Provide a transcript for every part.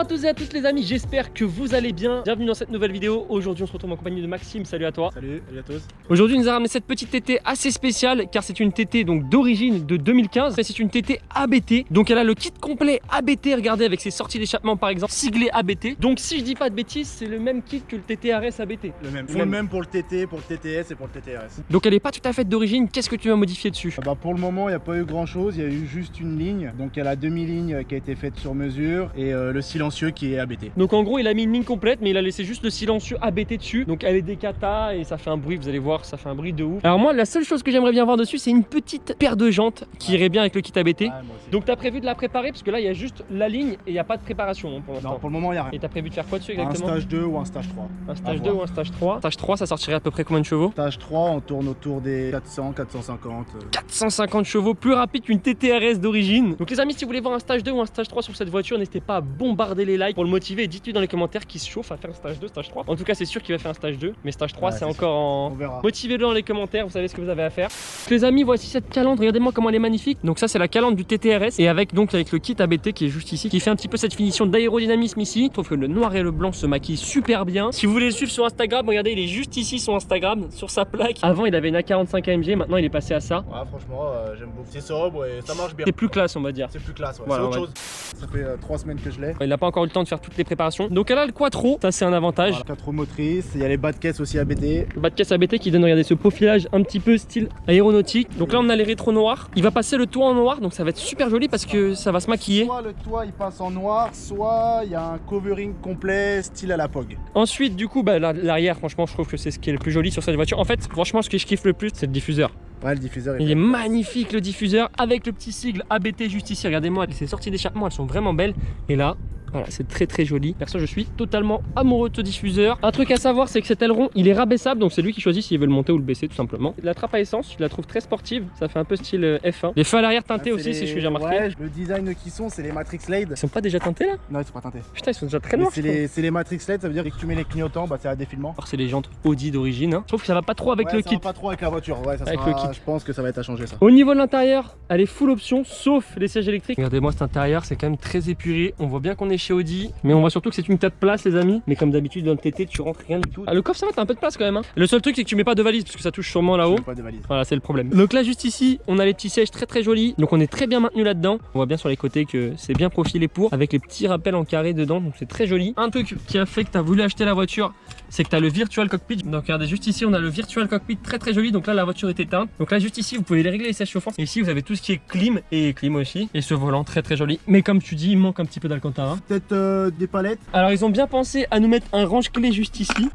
à tous et à toutes les amis, j'espère que vous allez bien. Bienvenue dans cette nouvelle vidéo. Aujourd'hui on se retrouve en compagnie de Maxime, salut à toi. Salut à tous. Aujourd'hui il nous a ramené cette petite TT assez spéciale car c'est une TT donc d'origine de 2015. Mais c'est une TT ABT, donc elle a le kit complet ABT, regardez, avec ses sorties d'échappement par exemple, siglé ABT. Donc si je dis pas de bêtises, c'est le même kit que le TT RS ABT. Le même. Le même pour le TT, pour le TTS et pour le TTRS. Donc elle est pas tout à fait d'origine, qu'est-ce que tu vas modifier dessus? Pour le moment il n'y a pas eu grand chose, il y a eu juste une ligne. Donc il y a la demi-ligne qui a été faite sur mesure et le silencieux qui est ABT. Donc en gros il a mis une ligne complète mais il a laissé juste le silencieux ABT dessus. Donc elle est décata et ça fait un bruit, vous allez voir, ça fait un bruit de ouf. Alors moi la seule chose que j'aimerais bien voir dessus, c'est une petite paire de jantes qui irait bien avec le kit ABT. Donc tu as prévu de la préparer parce que là il y a juste la ligne et il n'y a pas de préparation hein, pour l'instant. Non, pour le moment il n'y a rien. Et tu as prévu de faire quoi dessus exactement? Un stage 2 ou un stage 3. Un stage 2 ou un stage 3. Stage 3 ça sortirait à peu près combien de chevaux? Stage 3 on tourne autour des 400, 450. 450 chevaux, plus rapide qu'une TTRS d'origine. Donc les amis, si vous voulez voir un stage 2 ou un stage 3 sur cette voiture, n'hésitez pas à bombarder les likes pour le motiver et dites-lui dans les commentaires qu'il se chauffe à faire un stage 2, stage 3. En tout cas c'est sûr qu'il va faire un stage 2, mais stage 3 c'est encore en... On verra. Motivez-le dans les commentaires, vous savez ce que vous avez à faire. Donc, les amis, voici cette calandre, regardez-moi comment elle est magnifique. Donc ça c'est la calandre du TTRS et avec le kit ABT qui est juste ici, qui fait un petit peu cette finition d'aérodynamisme ici. Je trouve que le noir et le blanc se maquillent super bien. Si vous voulez le suivre sur Instagram, regardez, il est juste ici son Instagram, sur sa plaque. Avant il avait une A45 AMG, maintenant il est passé à ça. Ouais, franchement j'aime beaucoup. C'est sobre et ça marche bien. C'est plus classe on va dire. C'est plus classe, ouais. Voilà, c'est autre chose. Ça fait 3 semaines que je l'ai. Il n'a pas encore eu le temps de faire toutes les préparations. Donc elle a le quattro, ça c'est un avantage. Voilà, 4 roues motrices, il y a les bas de caisse aussi ABT. Bas de caisse ABT qui donne, regardez, ce profilage un petit peu style aéronautique. Donc là on a les rétros noirs. Il va passer le toit en noir, donc ça va être super joli parce que ça va se maquiller. Soit le toit il passe en noir, soit il y a un covering complet style à la POG. Ensuite du coup l'arrière, franchement je trouve que c'est ce qui est le plus joli sur cette voiture. En fait franchement ce que je kiffe le plus c'est le diffuseur. Ouais, le diffuseur il est magnifique, le diffuseur avec le petit sigle ABT juste ici. Regardez-moi, ces sorties d'échappement elles sont vraiment belles. Et là voilà, c'est très très joli. Perso, je suis totalement amoureux de ce diffuseur. Un truc à savoir, c'est que cet aileron, il est rabaissable. Donc c'est lui qui choisit s'il veut le monter ou le baisser tout simplement. La trappe à essence, je la trouve très sportive. Ça fait un peu style F1. Les feux à l'arrière teintés aussi, c'est ce que j'ai remarqué. Ouais, le design qui sont, c'est les Matrix LED. Ils sont pas déjà teintés là? Non, ils sont pas teintés. Putain, ils sont déjà très noirs. C'est les Matrix LED, ça veut dire que tu mets les clignotants, c'est à défilement. Alors c'est les jantes Audi d'origine. Hein. Je trouve que ça va pas trop avec le kit. Ça va pas trop avec la voiture. Ouais, ça avec sera, le kit. Je pense que ça va être à changer ça. Au niveau de l'intérieur, elle est full option, sauf les sièges électriques. Regardez-moi cet intérieur, c'est quand même très épuré. On voit bien qu'on est chez Audi, mais on voit surtout que c'est une tas de place les amis. Mais comme d'habitude dans le TT, tu rentres rien du tout. Ah, le coffre ça va, t'as un peu de place quand même. Hein. Le seul truc c'est que tu mets pas de valise parce que ça touche sûrement là-haut. Pas de valise. Voilà, c'est le problème. Donc là juste ici, on a les petits sièges très très jolis. Donc on est très bien maintenu là-dedans. On voit bien sur les côtés que c'est bien profilé pour, avec les petits rappels en carré dedans. Donc c'est très joli. Un truc qui a fait que t'as voulu acheter la voiture, c'est que tu as le virtual cockpit. Donc regardez juste ici, on a le virtual cockpit très très joli. Donc là la voiture est éteinte. Donc là juste ici, vous pouvez les régler les sièges chauffants. Et ici vous avez tout ce qui est clim et clim aussi. Et ce volant très très joli. Mais comme tu dis, il manque un petit peu d'Alcantara. Peut-être des palettes. Alors ils ont bien pensé à nous mettre un range-clé juste ici.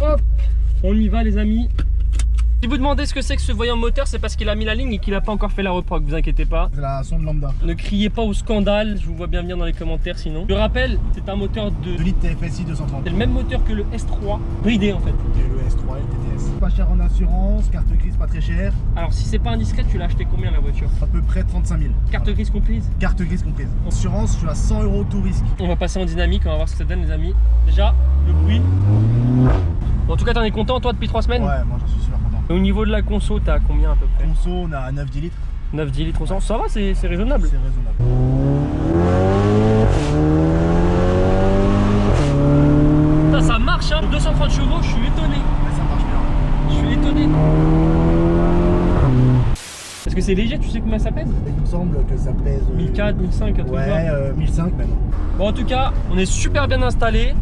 Hop, on y va les amis. Si vous demandez ce que c'est que ce voyant moteur, c'est parce qu'il a mis la ligne et qu'il n'a pas encore fait la reproc, vous inquiétez pas. C'est la sonde lambda. Ne criez pas au scandale, je vous vois bien venir dans les commentaires sinon. Je rappelle, c'est un moteur de 2 litres TFSI 230. C'est le même moteur que le S3, bridé en fait. Et le S3 et le TTS. Pas cher en assurance, carte grise pas très chère. Alors si c'est pas indiscret, tu l'as acheté combien la voiture? À peu près 35 000. Carte grise comprise? Carte grise comprise. Assurance, je suis à 100 € tout risque. On va passer en dynamique, on va voir ce que ça donne les amis. Déjà, le bruit. En tout cas, t'en es content toi depuis 3 semaines? Ouais, moi j'en suis super content. Et au niveau de la conso, t'as combien à peu près? Conso, on a 9-10 litres. 9-10 litres au 100, ça va, c'est raisonnable. C'est raisonnable. Putain, ça marche hein, 230 chevaux, je suis étonné. Ouais, ça marche bien. Je suis étonné. Est-ce que c'est léger, tu sais combien ça pèse? Il me semble que ça pèse 1004, 1005, un truc ouais, 1005 même. Bon en tout cas, on est super bien installé.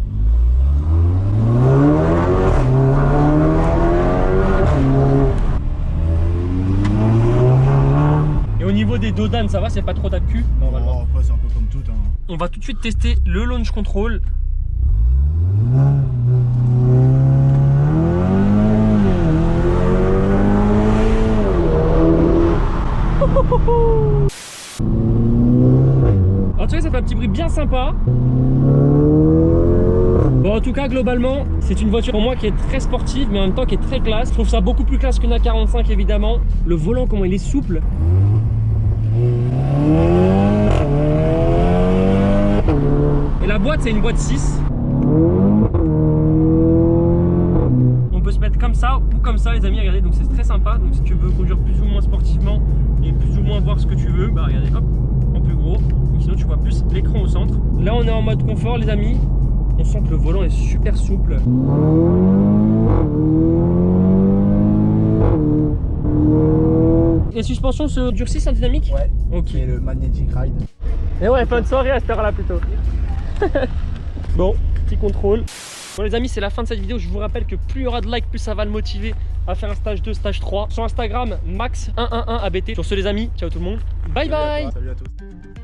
Et au niveau des dodanes, ça va, c'est pas trop d'accu normalement. Oh, c'est un peu comme tout. Hein. On va tout de suite tester le launch control. En tout cas, ça fait un petit bruit bien sympa. Bon, en tout cas, globalement, c'est une voiture pour moi qui est très sportive, mais en même temps qui est très classe. Je trouve ça beaucoup plus classe qu'une A45 évidemment. Le volant, comment il est souple. Et la boîte, c'est une boîte 6. On peut se mettre comme ça ça ou comme ça les amis, regardez, donc c'est très sympa. Donc si tu veux conduire plus ou moins sportivement et plus ou moins voir ce que tu veux, bah regardez, hop, en plus gros. Donc sinon tu vois plus l'écran au centre. Là on est en mode confort les amis. On sent que le volant est super souple. Les suspensions se durcissent en dynamique? Ouais. Ok. Et le Magnetic Ride. Et ouais, bonne soirée à cette heure là plutôt. Bon, petit contrôle. Bon les amis, c'est la fin de cette vidéo. Je vous rappelle que plus il y aura de likes, plus ça va le motiver à faire un stage 2, stage 3. Sur Instagram, max111ABT. Sur ce les amis, ciao tout le monde. Bye bye. Salut à tous.